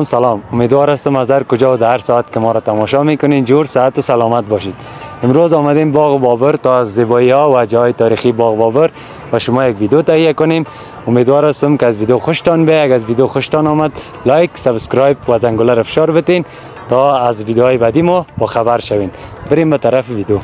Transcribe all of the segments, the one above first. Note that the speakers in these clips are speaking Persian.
سلام، امیدوار هستم از هر کجا و در هر ساعت که ما را تماشا میکنین جور صحت و سلامت باشید. امروز آمدیم باغ بابر تا از زیبایی ها و جای تاریخی باغ بابر و شما یک ویدیو تهیه کنیم. امیدوار هستم که از ویدیو خوشتان بیاد. اگر از ویدیو خوشتان آمد لایک، سابسکرایب و زنگوله را فشار بدین تا از ویدیوهای بعدی ما با خبر شوین. بریم به طرف ویدیو.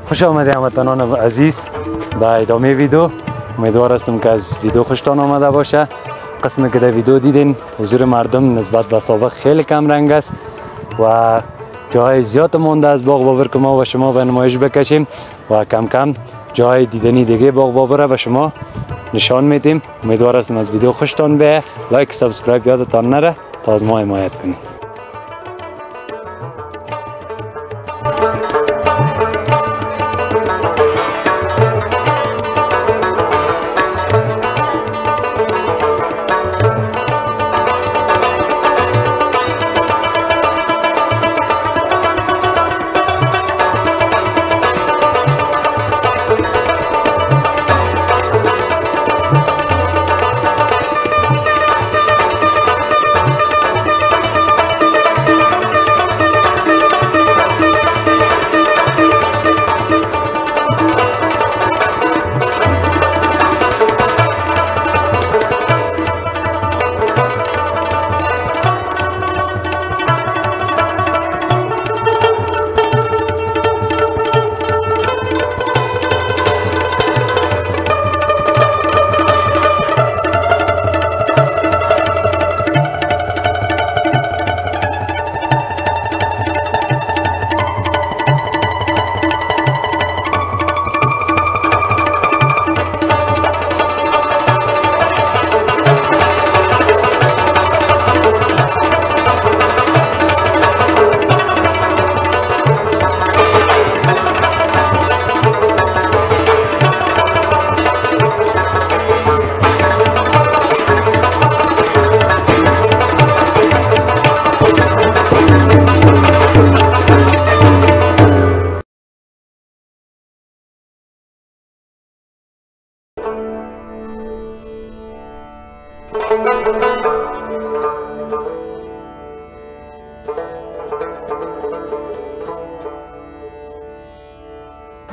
خوش آمدید هموطنان عزیز به ادامه ویدیو. امیدوار هستم که از ویدیو خوشتان آمده باشه. قسمی که در ویدیو دیدین حضور مردم نسبت به سابق خیلی کم رنگ است و جای زیاد مونده از باغ بابر که ما و شما به نمایش بکشیم و کم کم جای دیدنی دیگه باغ بابر به شما نشان میدیم. امیدوار هستم از ویدیو خوشتان بیاد. لایک، سابسکرایب یادتان نره تا از ما حمایت کنید.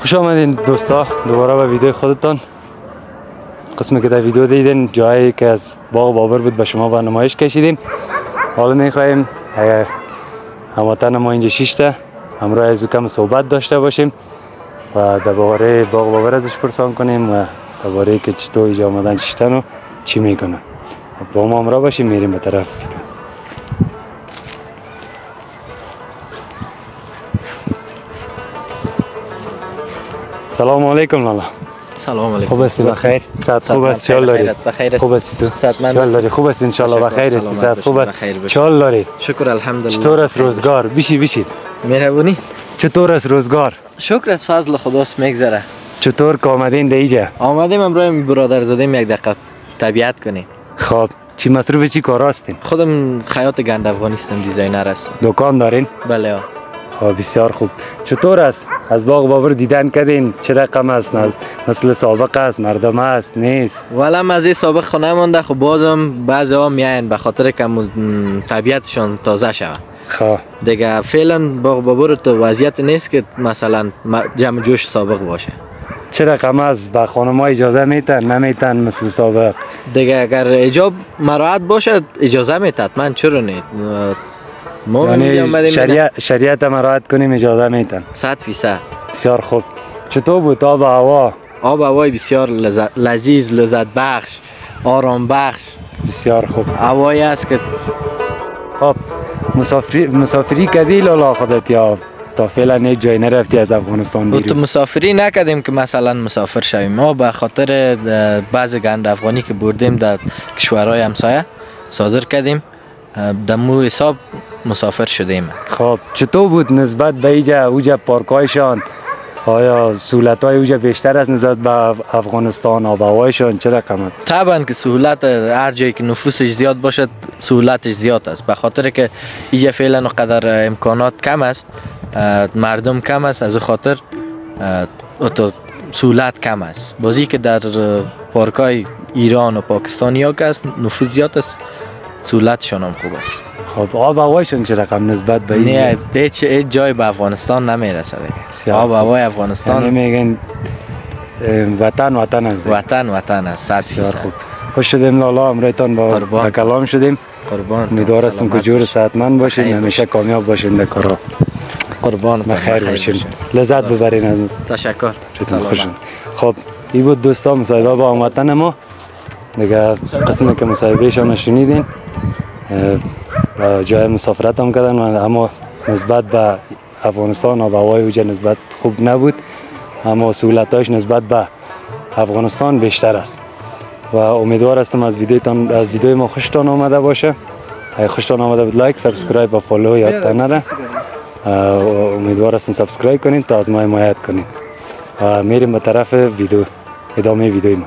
خوش آمدین دوستا دوباره به ویدیو خودتان. قسمی که در ویدیو دیدین جایی که از باغ بابر بود به شما به نمایش کشیدیم. حالا میخوایم اگر هموطن ما اینجا 6 تا همراه از او کم صحبت داشته باشیم و درباره باغ بابر ازش پرسان کنیم و درباره که چطور اینجا آمدن 6 تا چی میکنن. با ما همراه باشیم، میریم به طرف ویدیو. سلام علیکم لالا. سلام علیکم. خوب هستی؟ بخیر؟ صحت خوب است؟ چال داری؟ بخیر. خوب هستی تو؟ صحتمند داری؟ خوب است ان شاء الله. بخیر هستی؟ صحت خوب است؟ چال داری؟ شکر الحمدلله. چطور است روزگار؟ بشید. مهربونی. چطور است روزگار؟ شکر از فضل خداست میگذره. چطور که آمدین اینجا؟ آمدیم امروز برادرزاده یک دقیقه طبیعت کنیم. خب چی مصروف چی کار هستین؟ خودم خیاط گند افغانی هستم، دیزاینر هستم. دکان دارین؟ بله. خب بسیار خوب. چطور است؟ از باغ بابر دیدن کردین؟ چه رقم است؟ مثل سابق است؟ مردم است؟ نیست؟ ولم از این سابق خونه مونده. خب بازم بعضی ها میاین به خاطر که طبیعتشون تازه شود. خب دیگه فعلا باغ بابر تو وضعیت نیست که مثلا جمع جوش سابق باشه. چه رقم است؟ به خانم ها اجازه میتن نمیتن مثل سابق؟ دیگه اگر اجاب مراعات باشه اجازه میتد، من چرا نه؟ ما یعنی شریعت مراعات کنیم اجازه میتن 100%. بسیار خوب. چطور بود آب و هوا؟ آب و هوای بسیار لذیذ، لذت بخش، آرام بخش. بسیار خوب. هوایی است که خب مسافری کردی لالا خودت یا تا فعلا هیچ جای نرفتی از افغانستان بیرون؟ تو مسافری نکردیم که مثلا مسافر شویم. ما به خاطر بعض گند افغانی که بردیم در کشورهای همسایه صادر کردیم، در مو حساب مسافر شدیم. خب چطور بود نسبت به اوجا پارکایشان؟ آیا سهولت‌های اوجا بیشتر است نسبت به افغانستان؟ آب و هوایشان چه رقم است؟ طبعا که سهولت هر جایی که نفوسش زیاد باشد سهولتش زیاد است، به خاطر که اینجا فعلا قدر امکانات کم است، مردم کم است، از خاطر سهولت کم است. بازی که در پارکای ایران و پاکستانی ها که است نفوس زیاد است، سهولتشان هم خوب است. خب آب و هوایشان چه رقم نسبت به این؟ نه هیچ جای به افغانستان نمیرسه دیگه. آب و هوای افغانستان میگن وطن است. وطن است. بسیار خوب. خوش شدیم لالا، امرایتان با کلام شدیم. قربان. امیدوارم که جور صحتمند باشین، همیشه کامیاب باشین در کارا. قربان. بخیر باشین، لذت ببرین. تشکر. خب این بود دوستا مصاحبه با هموطن ما. دیگه قسمی که مصاحبهشان شنیدین جای مسافرت هم کردن، اما نسبت به افغانستان آب و هوای اوجا نسبت خوب نبود، اما سهولتاش نسبت به افغانستان بیشتر است و امیدوار هستم از ویدیوی ما خوشتان آمده باشه. اگه خوشتان آمده بود لایک، سابسکرایب و فالو یادتان نره. امیدوار هستم سابسکرایب کنین تا از ما حمایت کنین. میریم به طرف ادامه ویدیوی ما.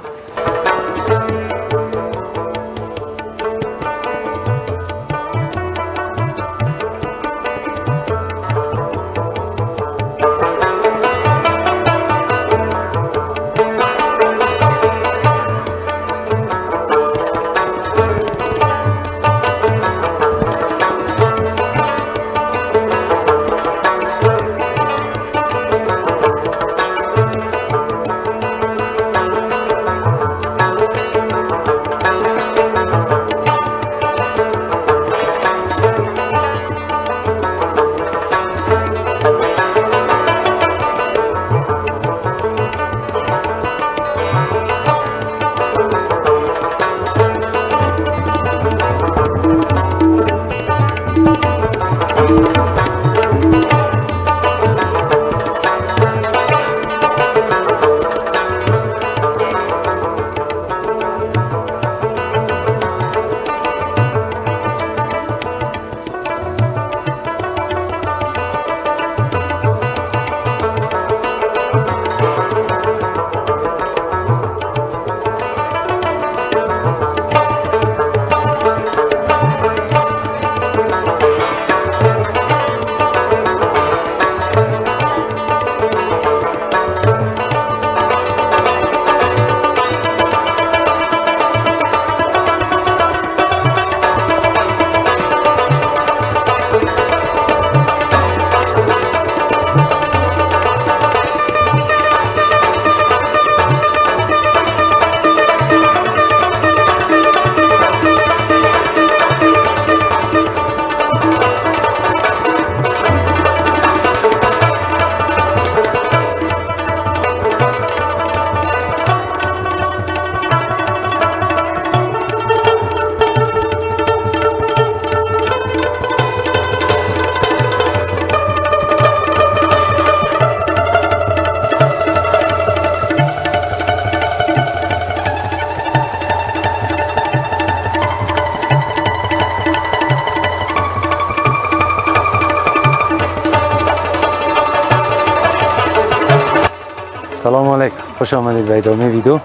سلام علیکم، خوش آمدید به ادامه ویدیو.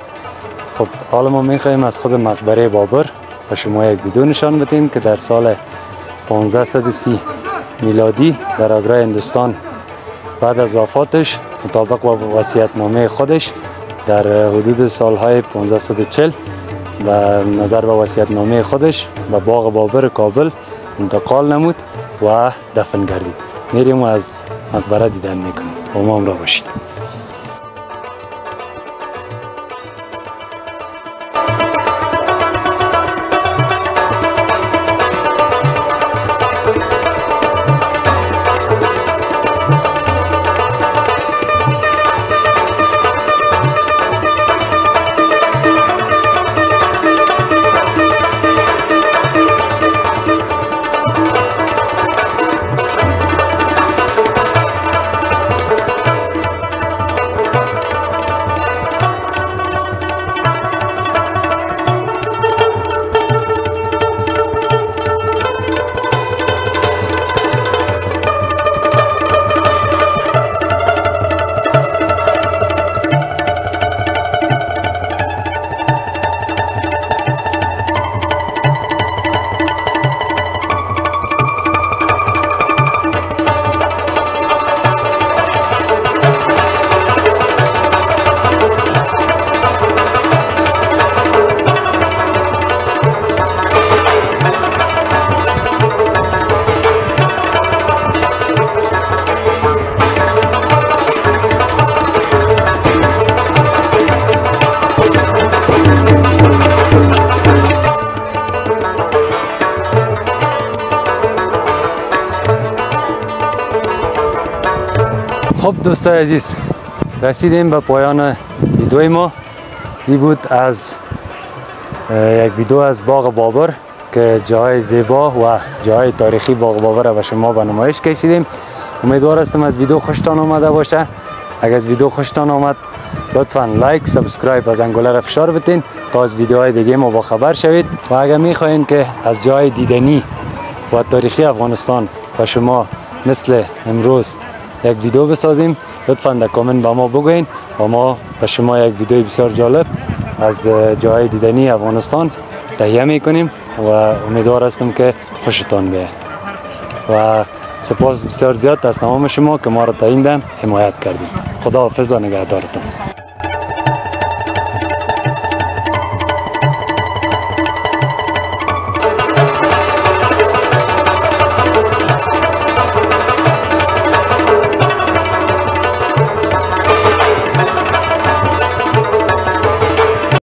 خب حالا ما میخوایم از خود مقبره بابر به شما یک ویدیو نشان بدیم که در سال 1530 میلادی در آگرا هندوستان بعد از وفاتش مطابق با وصیت‌نامه خودش در حدود سالهای 1540 و نظر به وصیت‌نامه خودش به باغ بابر کابل انتقال نمود و دفن گردید. میریم و از مقبره دیدن میکنیم. با ما همراه باشید. خب دوستای عزیز، رسیدیم به پایان ویدیوی ما. این بود از یک ویدیو از باغ بابر که جاهای زیبا و جاهای تاریخی باغ بابر را به شما به نمایش کشیدیم. امیدوار هستم از ویدیو خوشتان آمده باشه. اگر از ویدیو خوشتان آمد لطفا لایک، سابسکرایب و زنگوله را فشار بدین تا از ویدیوهای دیگه ما با خبر شوید. و اگر میخواین که از جای دیدنی و تاریخی افغانستان به شما مثل امروز یک ویدیو بسازیم، لطفا در کامنت با ما بگوین و ما به شما یک ویدیو بسیار جالب از جای دیدنی افغانستان تهیه میکنیم و امیدوار هستم که خوشتان بیاید. و سپاس بسیار زیاد از تمام شما که ما را تا این دم حمایت کردید. خداحافظ و نگهدارتان.